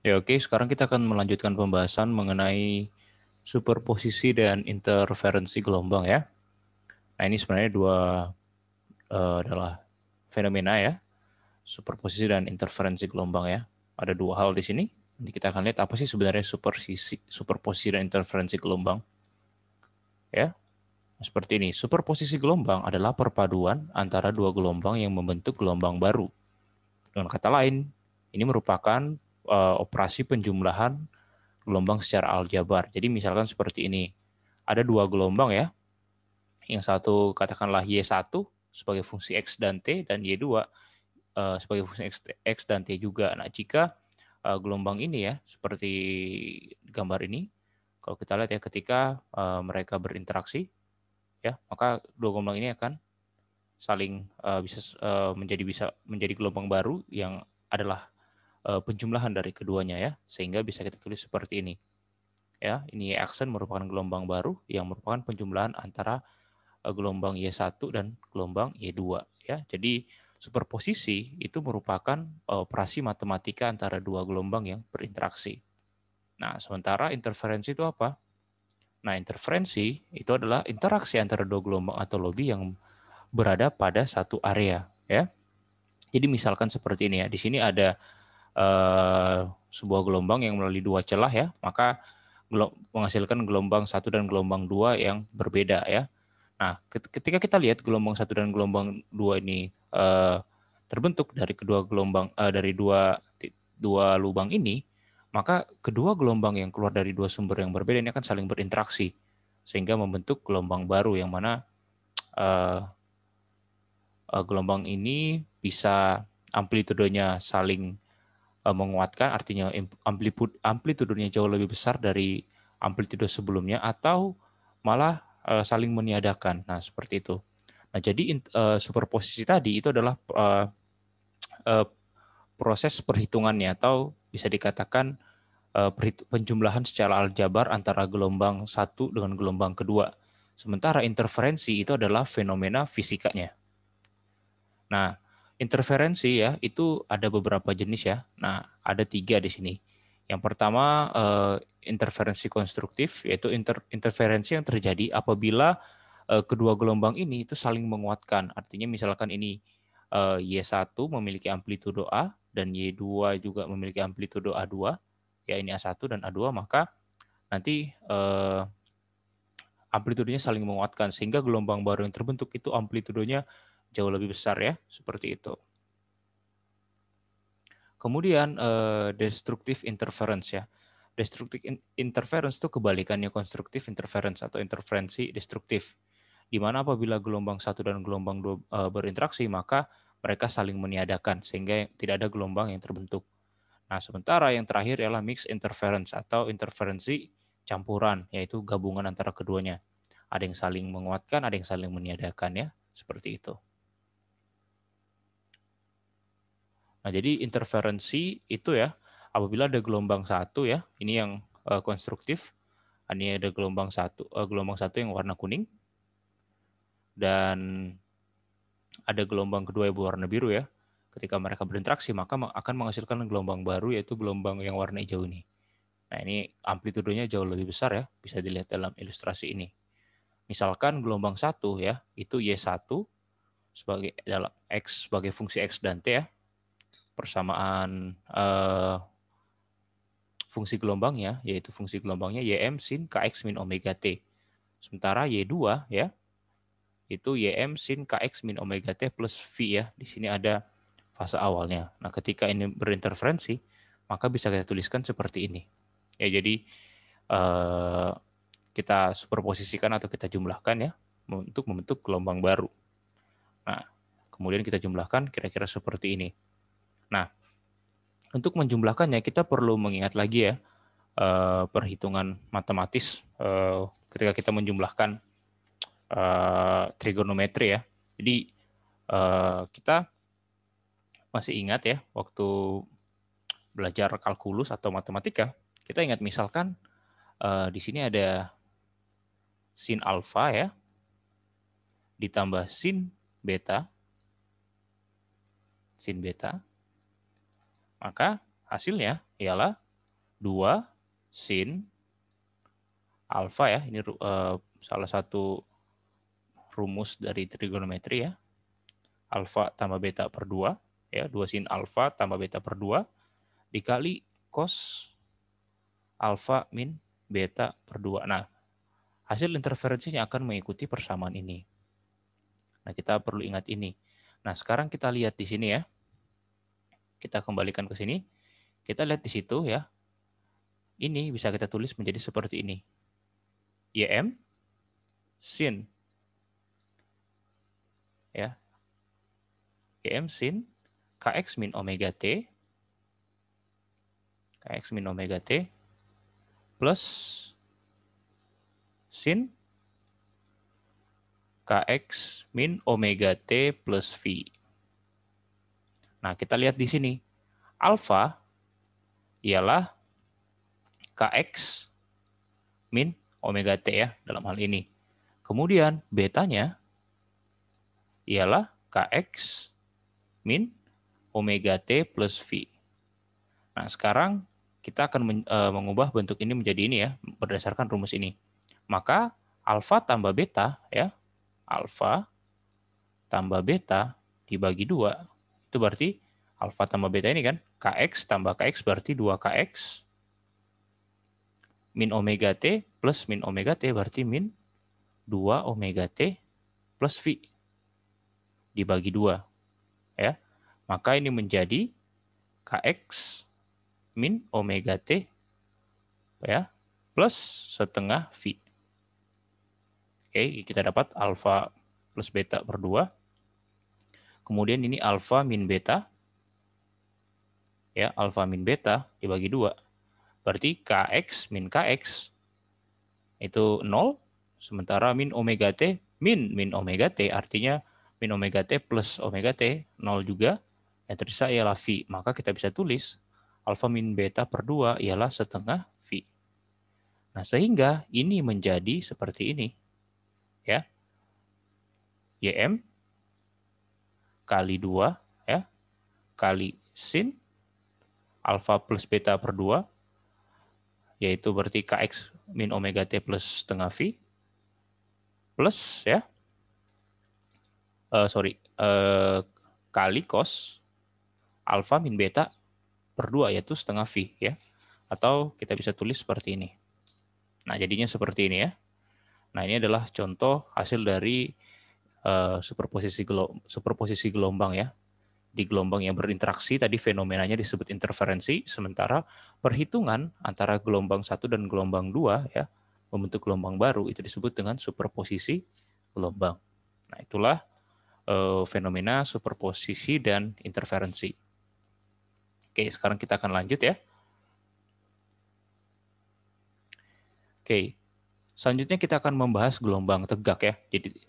Ya oke, sekarang kita akan melanjutkan pembahasan mengenai superposisi dan interferensi gelombang ya. Nah ini sebenarnya adalah fenomena ya, superposisi dan interferensi gelombang ya. Ada dua hal di sini. Nanti kita akan lihat apa sih sebenarnya superposisi dan interferensi gelombang ya. Seperti ini, superposisi gelombang adalah perpaduan antara dua gelombang yang membentuk gelombang baru. Dengan kata lain, ini merupakan operasi penjumlahan gelombang secara aljabar. Jadi misalkan seperti ini, ada dua gelombang ya, yang satu katakanlah Y1 sebagai fungsi X dan T, dan Y2 sebagai fungsi X dan T juga. Nah, jika gelombang ini ya, seperti gambar ini, kalau kita lihat ya, ketika mereka berinteraksi, ya, maka dua gelombang ini akan saling bisa menjadi gelombang baru yang adalah penjumlahan dari keduanya ya, sehingga bisa kita tulis seperti ini. Ya, ini Y aksen merupakan gelombang baru yang merupakan penjumlahan antara gelombang Y1 dan gelombang Y2 ya. Jadi superposisi itu merupakan operasi matematika antara dua gelombang yang berinteraksi. Nah, sementara interferensi itu apa? Nah, interferensi itu adalah interaksi antara dua gelombang atau lebih yang berada pada satu area ya. Jadi misalkan seperti ini ya. Di sini ada sebuah gelombang yang melalui dua celah ya, maka menghasilkan gelombang satu dan gelombang dua yang berbeda ya. Nah, ketika kita lihat gelombang satu dan gelombang dua ini terbentuk dari kedua gelombang dari dua lubang ini, maka kedua gelombang yang keluar dari dua sumber yang berbeda ini akan saling berinteraksi sehingga membentuk gelombang baru yang mana uh, gelombang ini bisa amplitudenya saling menguatkan, artinya amplitudenya jauh lebih besar dari amplitude sebelumnya, atau malah saling meniadakan. Nah, seperti itu. Nah, jadi superposisi tadi itu adalah uh, proses perhitungannya, atau bisa dikatakan penjumlahan secara aljabar antara gelombang satu dengan gelombang kedua. Sementara interferensi itu adalah fenomena fisikanya. Nah, interferensi ya itu ada beberapa jenis ya. Nah, ada tiga di sini. Yang pertama interferensi konstruktif, yaitu interferensi yang terjadi apabila kedua gelombang ini itu saling menguatkan. Artinya misalkan ini Y1 memiliki amplitudo A dan Y2 juga memiliki amplitudo A2, ya ini A1 dan A2, maka nanti amplitudenya saling menguatkan sehingga gelombang baru yang terbentuk itu amplitudenya jauh lebih besar ya, seperti itu. Kemudian destructive interference ya. Destructive interference itu kebalikannya konstruktif interference atau interferensi destruktif. Di mana apabila gelombang satu dan gelombang dua berinteraksi, maka mereka saling meniadakan sehingga tidak ada gelombang yang terbentuk. Nah, sementara yang terakhir adalah mixed interference atau interferensi campuran, yaitu gabungan antara keduanya. Ada yang saling menguatkan, ada yang saling meniadakan ya, seperti itu. Nah, jadi interferensi itu ya, apabila ada gelombang satu ya, ini yang konstruktif, ini ada gelombang satu yang warna kuning, dan ada gelombang kedua yang berwarna biru ya. Ketika mereka berinteraksi, maka akan menghasilkan gelombang baru, yaitu gelombang yang warna hijau ini. Nah, ini amplitudenya jauh lebih besar ya, bisa dilihat dalam ilustrasi ini. Misalkan gelombang satu ya, itu Y1 sebagai dalam X sebagai fungsi X dan T ya, persamaan fungsi gelombangnya, yaitu fungsi gelombangnya Ym sin Kx min omega T. Sementara Y2 ya, itu Ym sin Kx min omega T plus V ya. Di sini ada fase awalnya. Nah, ketika ini berinterferensi, maka bisa kita tuliskan seperti ini. Ya, jadi kita superposisikan atau kita jumlahkan ya untuk membentuk gelombang baru. Nah, kemudian kita jumlahkan kira-kira seperti ini. Nah, untuk menjumlahkannya kita perlu mengingat lagi ya perhitungan matematis ketika kita menjumlahkan trigonometri ya. Jadi kita masih ingat ya waktu belajar kalkulus atau matematika, kita ingat misalkan di sini ada sin alfa ya ditambah sin beta, maka hasilnya ialah 2 sin alfa ya, ini salah satu rumus dari trigonometri ya. Alfa tambah beta per 2, ya, 2 sin alfa tambah beta per 2, dikali cos alfa min beta per 2. Nah, hasil interferensinya akan mengikuti persamaan ini. Nah, kita perlu ingat ini. Nah, sekarang kita lihat di sini ya. Kita kembalikan ke sini. Kita lihat di situ ya. Ini bisa kita tulis menjadi seperti ini. YM sin ya. YM sin Kx min omega T plus sin Kx min omega T plus V. Nah, kita lihat di sini. Alfa ialah Kx min omega T ya, dalam hal ini. Kemudian betanya ialah Kx min omega T plus V. Nah, sekarang kita akan mengubah bentuk ini menjadi ini ya, berdasarkan rumus ini. Maka alfa tambah beta ya, alfa tambah beta dibagi 2, itu berarti alfa tambah beta ini kan, Kx tambah Kx berarti 2Kx, min omega T plus min omega T berarti min 2 omega T plus V dibagi 2. Ya. Maka ini menjadi Kx min omega T ya, plus setengah V. Oke, kita dapat alfa plus beta per 2. Kemudian ini alfa min beta. Ya, alfa min beta dibagi 2. Berarti Kx min Kx itu 0, sementara min omega T min omega T artinya min omega T plus omega T 0 juga. Yang tersisa ialah V. Maka kita bisa tulis alfa min beta per 2 ialah setengah V. Nah, sehingga ini menjadi seperti ini. Ya. YM kali 2 ya, kali sin alfa plus beta per 2, yaitu berarti Kx min omega T plus setengah V, plus ya, kali cos alfa min beta per 2, yaitu setengah V ya. Atau kita bisa tulis seperti ini. Nah, jadinya seperti ini ya. Nah, ini adalah contoh hasil dari superposisi gelombang ya. Di gelombang yang berinteraksi tadi fenomenanya disebut interferensi, sementara perhitungan antara gelombang 1 dan gelombang 2 ya, membentuk gelombang baru itu disebut dengan superposisi gelombang. Nah, itulah fenomena superposisi dan interferensi. Oke, sekarang kita akan lanjut ya. Oke, selanjutnya kita akan membahas gelombang tegak ya.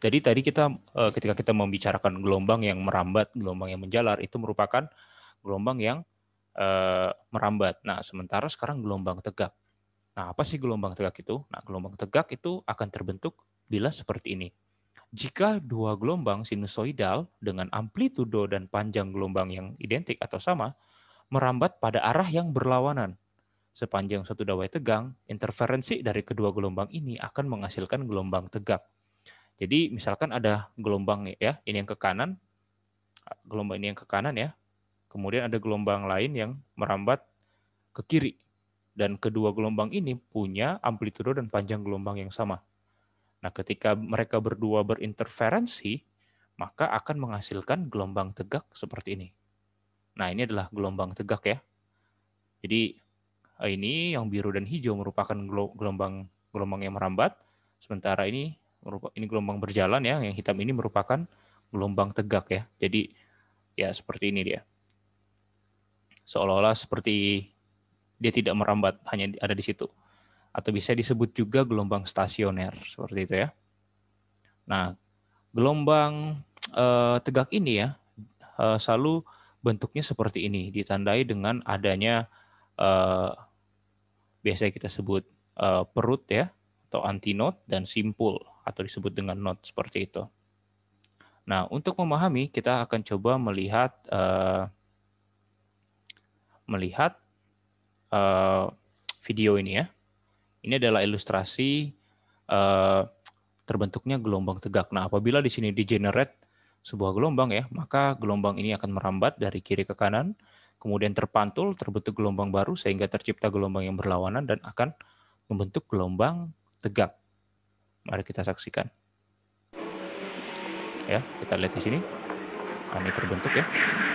Jadi tadi kita ketika kita membicarakan gelombang yang merambat, gelombang yang menjalar, itu merupakan gelombang yang merambat. Nah, sementara sekarang gelombang tegak. Nah, apa sih gelombang tegak itu? Nah, gelombang tegak itu akan terbentuk bila seperti ini. Jika dua gelombang sinusoidal dengan amplitudo dan panjang gelombang yang identik atau sama, merambat pada arah yang berlawanan. Sepanjang suatu dawai tegang, interferensi dari kedua gelombang ini akan menghasilkan gelombang tegak. Jadi misalkan ada gelombang ya, ini yang ke kanan, gelombang ini yang ke kanan ya. Kemudian ada gelombang lain yang merambat ke kiri. Dan kedua gelombang ini punya amplitudo dan panjang gelombang yang sama. Nah, ketika mereka berdua berinterferensi, maka akan menghasilkan gelombang tegak seperti ini. Nah, ini adalah gelombang tegak ya. Jadi ini yang biru dan hijau merupakan gelombang yang merambat, sementara ini gelombang berjalan ya, yang hitam ini merupakan gelombang tegak ya. Jadi ya seperti ini dia. Seolah-olah seperti dia tidak merambat, hanya ada di situ. Atau bisa disebut juga gelombang stasioner, seperti itu ya. Nah, gelombang tegak ini ya selalu bentuknya seperti ini, ditandai dengan adanya biasanya kita sebut perut ya, atau antinode dan simpul, atau disebut dengan node seperti itu. Nah, untuk memahami kita akan coba melihat video ini ya. Ini adalah ilustrasi terbentuknya gelombang tegak. Nah, apabila di sini di-generate sebuah gelombang ya, maka gelombang ini akan merambat dari kiri ke kanan, kemudian terpantul, terbentuk gelombang baru sehingga tercipta gelombang yang berlawanan dan akan membentuk gelombang tegak. Mari kita saksikan. Ya, kita lihat di sini. Nah, ini terbentuk ya.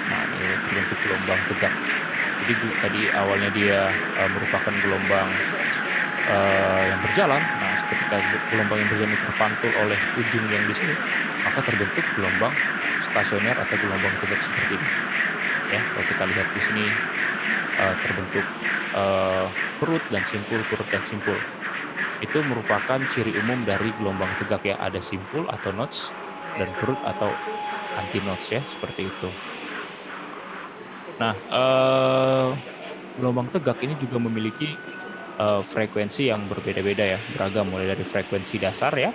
Nah, ini terbentuk gelombang tegak. Jadi tadi awalnya dia merupakan gelombang yang berjalan. Nah, ketika gelombang yang berjalan ini terpantul oleh ujung yang di sini, maka terbentuk gelombang stasioner atau gelombang tegak seperti ini. Ya, kalau kita lihat di sini terbentuk perut dan simpul, perut dan simpul. Itu merupakan ciri umum dari gelombang tegak ya. Ada simpul atau nodes dan perut atau anti nodes ya, seperti itu. Nah, gelombang tegak ini juga memiliki frekuensi yang berbeda-beda ya, beragam mulai dari frekuensi dasar ya,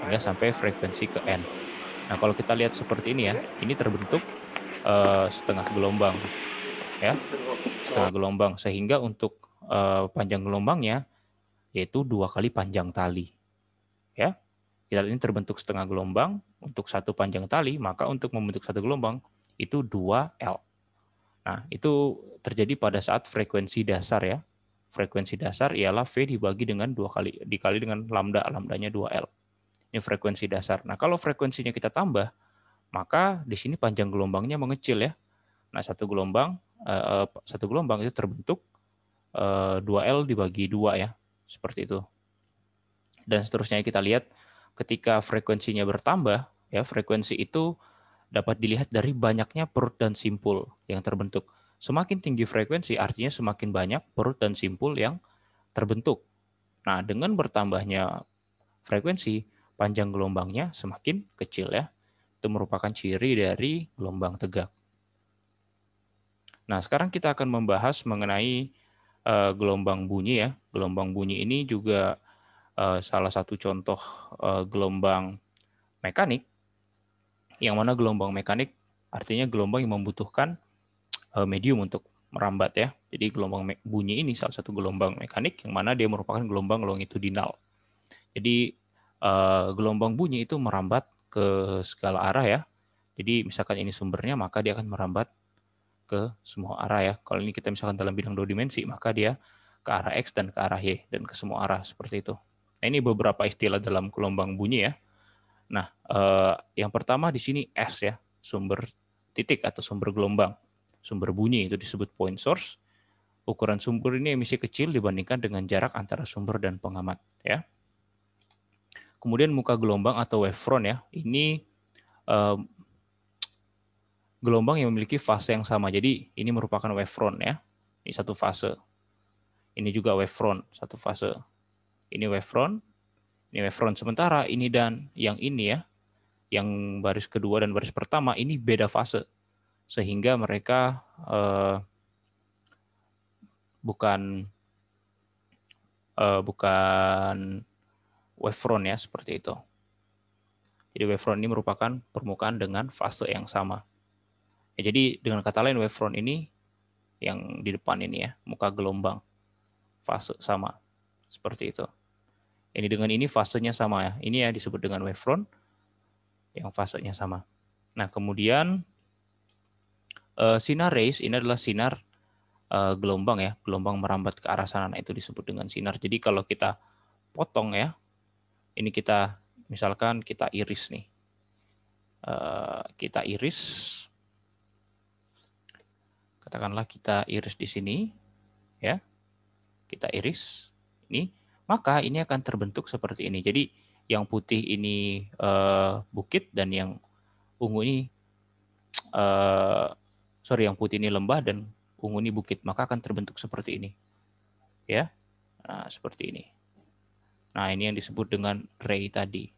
hingga sampai frekuensi ke N. Nah, kalau kita lihat seperti ini ya, ini terbentuk setengah gelombang ya, setengah gelombang sehingga untuk panjang gelombangnya yaitu 2 kali panjang tali ya. Kita ini terbentuk setengah gelombang untuk satu panjang tali, maka untuk membentuk satu gelombang itu 2L. Nah, itu terjadi pada saat frekuensi dasar ya. Frekuensi dasar ialah V dibagi dengan 2 kali dikali dengan lambda, lambdanya 2L. Ini frekuensi dasar. Nah, kalau frekuensinya kita tambah, maka di sini panjang gelombangnya mengecil ya. Nah, satu gelombang itu terbentuk 2L dibagi 2 ya, seperti itu. Dan seterusnya kita lihat ketika frekuensinya bertambah, ya frekuensi itu dapat dilihat dari banyaknya perut dan simpul yang terbentuk. Semakin tinggi frekuensi artinya semakin banyak perut dan simpul yang terbentuk. Nah, dengan bertambahnya frekuensi, panjang gelombangnya semakin kecil ya. Itu merupakan ciri dari gelombang tegak. Nah, sekarang kita akan membahas mengenai gelombang bunyi ya. Gelombang bunyi ini juga salah satu contoh gelombang mekanik, yang mana gelombang mekanik artinya gelombang yang membutuhkan medium untuk merambat ya. Jadi gelombang bunyi ini salah satu gelombang mekanik yang mana dia merupakan gelombang longitudinal. Jadi gelombang bunyi itu merambat ke segala arah ya. Jadi misalkan ini sumbernya, maka dia akan merambat ke semua arah ya. Kalau ini kita misalkan dalam bidang 2 dimensi, maka dia ke arah X dan ke arah Y, dan ke semua arah seperti itu. Nah, ini beberapa istilah dalam gelombang bunyi ya. Nah, yang pertama di sini S ya, sumber titik atau sumber gelombang. Sumber bunyi itu disebut point source. Ukuran sumber ini emisi kecil dibandingkan dengan jarak antara sumber dan pengamat ya. Kemudian muka gelombang atau wavefront ya, ini gelombang yang memiliki fase yang sama. Jadi ini merupakan wavefront ya. Ini satu fase. Ini juga wavefront, satu fase. Ini wavefront, ini wavefront sementara, ini dan yang ini ya, yang baris kedua dan baris pertama ini beda fase. Sehingga mereka bukan wavefront ya, seperti itu. Jadi wavefront ini merupakan permukaan dengan fase yang sama. Ya, jadi dengan kata lain wavefront ini yang di depan ini ya, muka gelombang, fase sama, seperti itu. Ini dengan ini fasenya sama ya. Ini ya disebut dengan wavefront yang fasenya sama. Nah, kemudian sinar rays ini adalah sinar gelombang ya, gelombang merambat ke arah sana. Nah, itu disebut dengan sinar. Jadi kalau kita potong ya, ini kita misalkan kita iris nih. Kita iris, katakanlah kita iris di sini ya. Kita iris ini, maka ini akan terbentuk seperti ini. Jadi yang putih ini bukit dan yang ungu ini yang putih ini lembah dan ungu ini bukit, maka akan terbentuk seperti ini. Ya. Nah, seperti ini. Nah, ini yang disebut dengan ray tadi.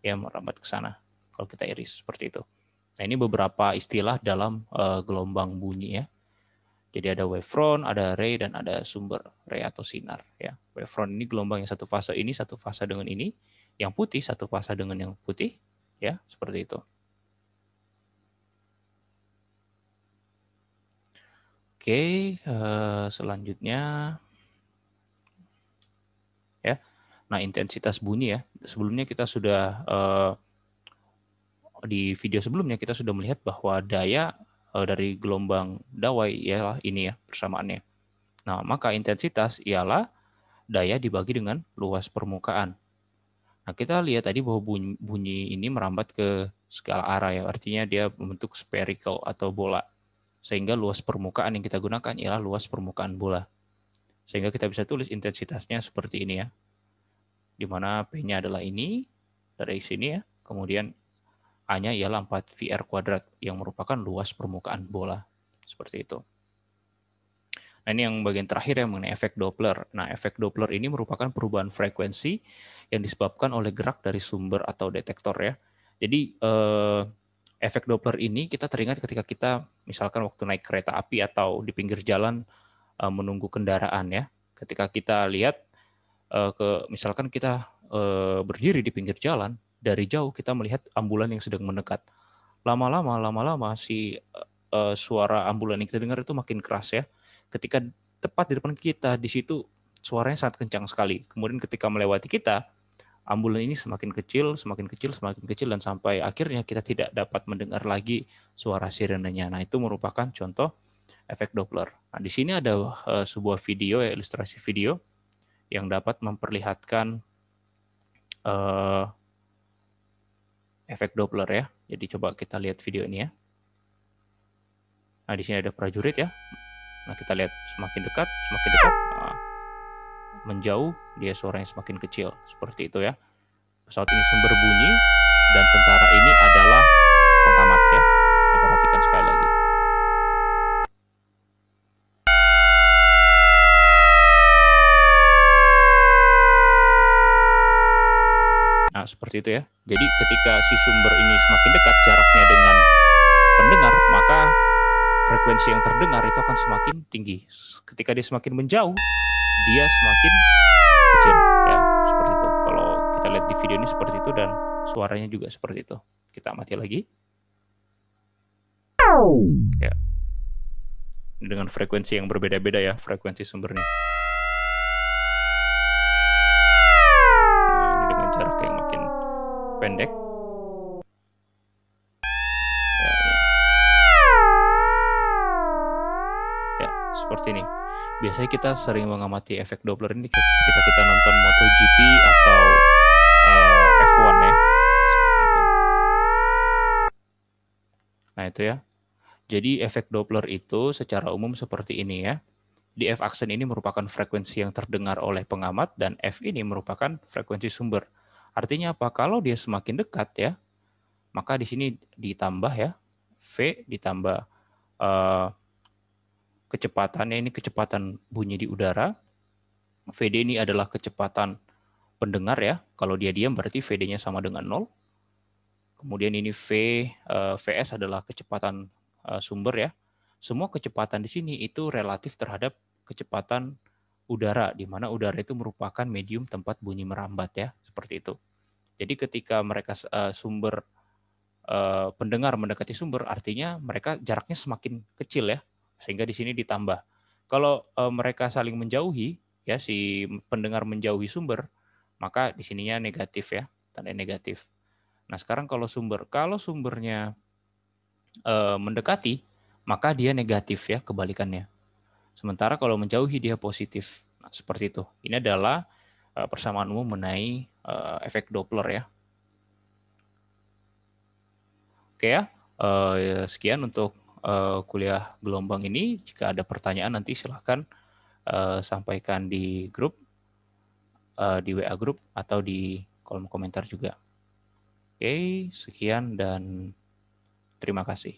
Ya, merambat ke sana. Kalau kita iris seperti itu. Nah, ini beberapa istilah dalam gelombang bunyi ya. Jadi ada wavefront, ada ray, dan ada sumber ray atau sinar. Ya. Wavefront ini gelombang yang satu fase ini, satu fase dengan ini. Yang putih, satu fase dengan yang putih. Ya, seperti itu. Oke, selanjutnya ya. Nah, intensitas bunyi ya. Sebelumnya kita sudah di video sebelumnya kita sudah melihat bahwa daya dari gelombang dawai ialah ini ya persamaannya. Nah, maka intensitas ialah daya dibagi dengan luas permukaan. Nah, kita lihat tadi bahwa bunyi ini merambat ke segala arah ya, artinya dia membentuk spherical atau bola. Sehingga luas permukaan yang kita gunakan ialah luas permukaan bola. Sehingga kita bisa tulis intensitasnya seperti ini ya. Di mana P-nya adalah ini, dari sini ya. Kemudian A-nya ialah 4VR kuadrat yang merupakan luas permukaan bola. Seperti itu. Nah, ini yang bagian terakhir yang mengenai efek Doppler. Nah, efek Doppler ini merupakan perubahan frekuensi yang disebabkan oleh gerak dari sumber atau detektor ya. Jadi, efek Doppler ini kita teringat ketika kita misalkan waktu naik kereta api atau di pinggir jalan menunggu kendaraan ya. Ketika kita lihat misalkan kita berdiri di pinggir jalan, dari jauh kita melihat ambulan yang sedang mendekat. Lama-lama si suara ambulan yang kita dengar itu makin keras ya. Ketika tepat di depan kita, di situ suaranya sangat kencang sekali. Kemudian ketika melewati kita, ambulan ini semakin kecil, dan sampai akhirnya kita tidak dapat mendengar lagi suara sirenenya. Nah, itu merupakan contoh efek Doppler. Nah, di sini ada sebuah video, ilustrasi video yang dapat memperlihatkan efek Doppler ya. Jadi coba kita lihat video ini ya. Nah, di sini ada prajurit ya. Nah, kita lihat semakin dekat, nah, menjauh, dia suaranya semakin kecil. Seperti itu ya. Pesawat ini sumber bunyi, dan tentara ini adalah pengamat ya. Kita perhatikan sekali lagi. Nah, seperti itu ya. Jadi ketika si sumber ini semakin dekat jaraknya dengan pendengar, maka frekuensi yang terdengar itu akan semakin tinggi. Ketika dia semakin menjauh, dia semakin kecil ya, seperti itu. Kalau kita lihat di video ini seperti itu, dan suaranya juga seperti itu. Kita amati lagi. Ya. Dengan frekuensi yang berbeda-beda ya, frekuensi sumbernya. Nah, ini dengan jarak yang makin pendek. Seperti ini. Biasanya kita sering mengamati efek Doppler ini ketika kita nonton MotoGP atau F1 ya. Seperti itu. Nah, itu ya. Jadi efek Doppler itu secara umum seperti ini ya. Di F aksen ini merupakan frekuensi yang terdengar oleh pengamat, dan F ini merupakan frekuensi sumber. Artinya apa? Kalau dia semakin dekat ya, maka di sini ditambah ya, V ditambah kecepatannya, ini kecepatan bunyi di udara. VD ini adalah kecepatan pendengar ya. Kalau dia diam berarti VD-nya sama dengan 0. Kemudian ini VS adalah kecepatan sumber ya. Semua kecepatan di sini itu relatif terhadap kecepatan udara, di mana udara itu merupakan medium tempat bunyi merambat ya, seperti itu. Jadi ketika mereka pendengar mendekati sumber, artinya mereka jaraknya semakin kecil ya, sehingga di sini ditambah. Kalau mereka saling menjauhi, ya si pendengar menjauhi sumber, maka di sininya negatif ya, tanda negatif. Nah, sekarang kalau sumbernya mendekati, maka dia negatif ya, kebalikannya. Sementara kalau menjauhi dia positif. Nah, seperti itu. Ini adalah persamaan umum mengenai efek Doppler ya. Oke ya, sekian untuk kuliah gelombang ini. Jika ada pertanyaan nanti silahkan sampaikan di grup, di WA grup, atau di kolom komentar juga. Oke, sekian dan terima kasih.